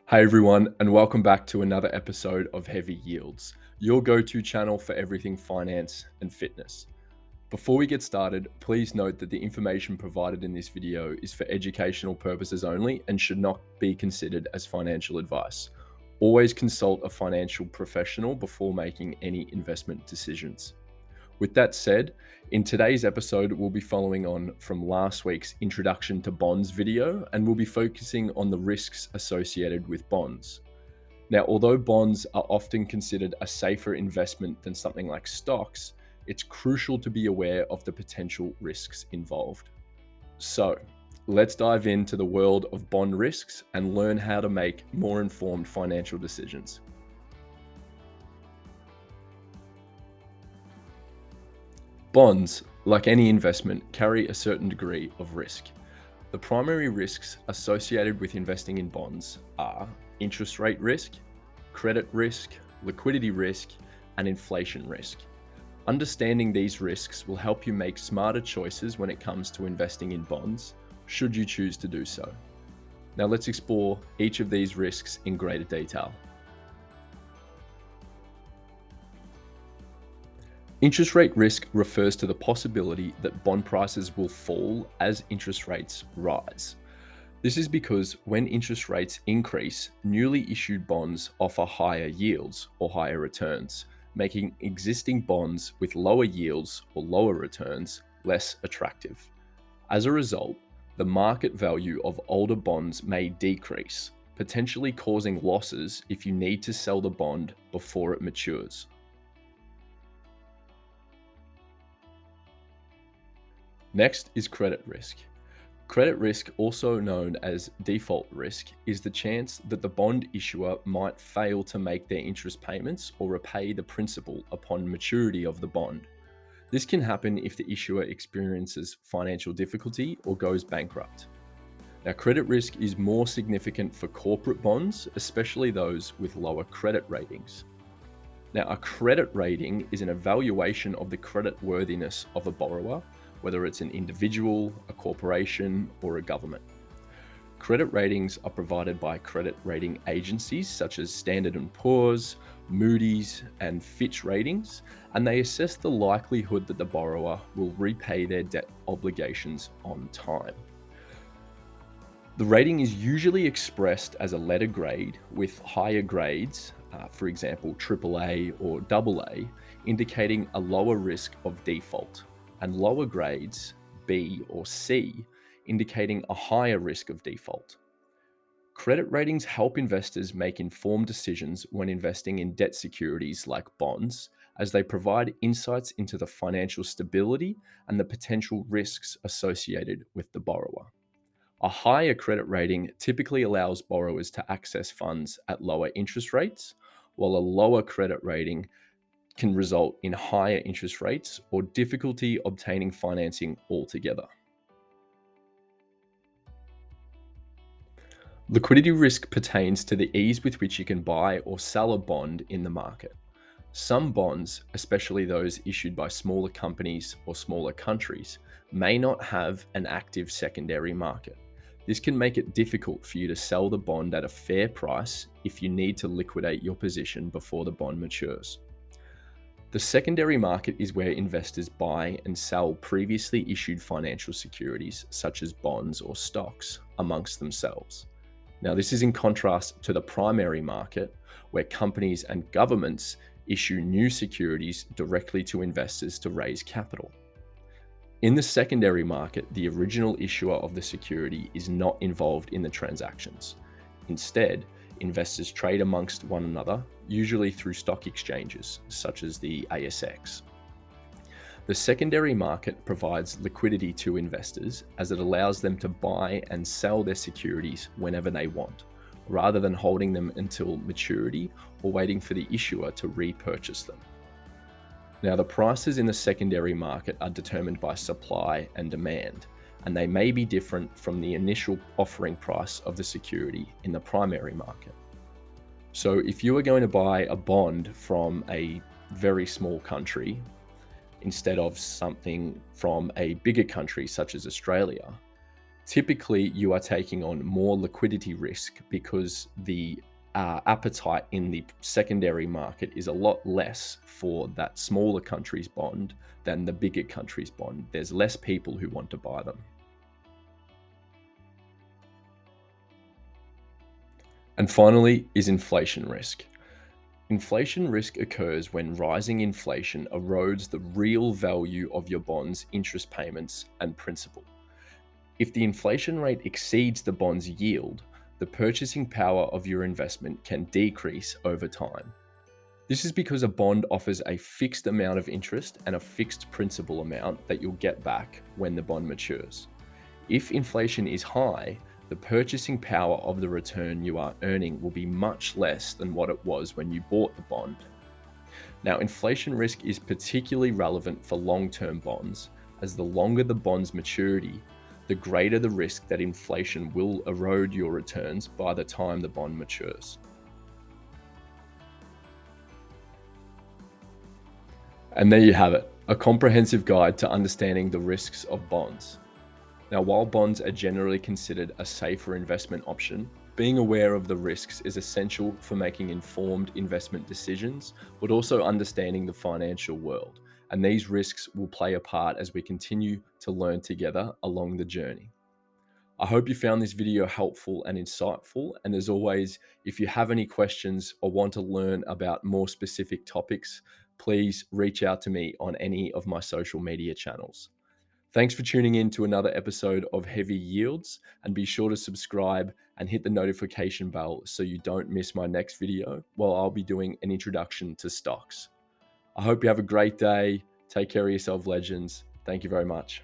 Hey everyone, and welcome back to another episode of Heavy Yields, your go to channel for everything finance and fitness. Before we get started, please note that the information provided in this video is for educational purposes only and should not be considered as financial advice. Always consult a financial professional before making any investment decisions. With that said, in today's episode, we'll be following on from last week's introduction to bonds video, and we'll be focusing on the risks associated with bonds. Now, although bonds are often considered a safer investment than something like stocks, it's crucial to be aware of the potential risks involved. So, let's dive into the world of bond risks and learn how to make more informed financial decisions. Bonds, like any investment, carry a certain degree of risk. The primary risks associated with investing in bonds are interest rate risk, credit risk, liquidity risk, and inflation risk. Understanding these risks will help you make smarter choices when it comes to investing in bonds, should you choose to do so. Now let's explore each of these risks in greater detail. Interest rate risk refers to the possibility that bond prices will fall as interest rates rise. This is because when interest rates increase, newly issued bonds offer higher yields or higher returns, making existing bonds with lower yields or lower returns less attractive. As a result, the market value of older bonds may decrease, potentially causing losses if you need to sell the bond before it matures. Next is credit risk. Credit risk, also known as default risk, is the chance that the bond issuer might fail to make their interest payments or repay the principal upon maturity of the bond. This can happen if the issuer experiences financial difficulty or goes bankrupt. Now, credit risk is more significant for corporate bonds, especially those with lower credit ratings. Now, a credit rating is an evaluation of the credit worthiness of a borrower, whether it's an individual, a corporation, or a government. Credit ratings are provided by credit rating agencies such as Standard & Poor's, Moody's, and Fitch Ratings, and they assess the likelihood that the borrower will repay their debt obligations on time. The rating is usually expressed as a letter grade, with higher grades, for example, AAA or AA, indicating a lower risk of default, and lower grades, B or C, indicating a higher risk of default. Credit ratings help investors make informed decisions when investing in debt securities like bonds, as they provide insights into the financial stability and the potential risks associated with the borrower. A higher credit rating typically allows borrowers to access funds at lower interest rates, while a lower credit rating can result in higher interest rates or difficulty obtaining financing altogether. Liquidity risk pertains to the ease with which you can buy or sell a bond in the market. Some bonds, especially those issued by smaller companies or smaller countries, may not have an active secondary market. This can make it difficult for you to sell the bond at a fair price if you need to liquidate your position before the bond matures. The secondary market is where investors buy and sell previously issued financial securities, such as bonds or stocks, amongst themselves. Now, this is in contrast to the primary market, where companies and governments issue new securities directly to investors to raise capital. In the secondary market, the original issuer of the security is not involved in the transactions. Instead, investors trade amongst one another, usually through stock exchanges, such as the ASX. The secondary market provides liquidity to investors as it allows them to buy and sell their securities whenever they want, rather than holding them until maturity or waiting for the issuer to repurchase them. Now, the prices in the secondary market are determined by supply and demand, and they may be different from the initial offering price of the security in the primary market. So, if you are going to buy a bond from a very small country instead of something from a bigger country such as Australia, Typically, you are taking on more liquidity risk because the appetite in the secondary market is a lot less for that smaller country's bond than the bigger country's bond. There's less people who want to buy them. And finally is inflation risk. Inflation risk occurs when rising inflation erodes the real value of your bond's interest payments and principal. If the inflation rate exceeds the bond's yield, the purchasing power of your investment can decrease over time. This is because a bond offers a fixed amount of interest and a fixed principal amount that you'll get back when the bond matures. If inflation is high, the purchasing power of the return you are earning will be much less than what it was when you bought the bond. Now, inflation risk is particularly relevant for long-term bonds, as the longer the bond's maturity, the greater the risk that inflation will erode your returns by the time the bond matures. And there you have it, a comprehensive guide to understanding the risks of bonds. Now, while bonds are generally considered a safer investment option, being aware of the risks is essential for making informed investment decisions, but also understanding the financial world. And these risks will play a part as we continue to learn together along the journey. I hope you found this video helpful and insightful. And as always, if you have any questions or want to learn about more specific topics, please reach out to me on any of my social media channels. Thanks for tuning in to another episode of Heavy Yields, and be sure to subscribe and hit the notification bell so you don't miss my next video while I'll be doing an introduction to stocks. I hope you have a great day. Take care of yourself, legends. Thank you very much.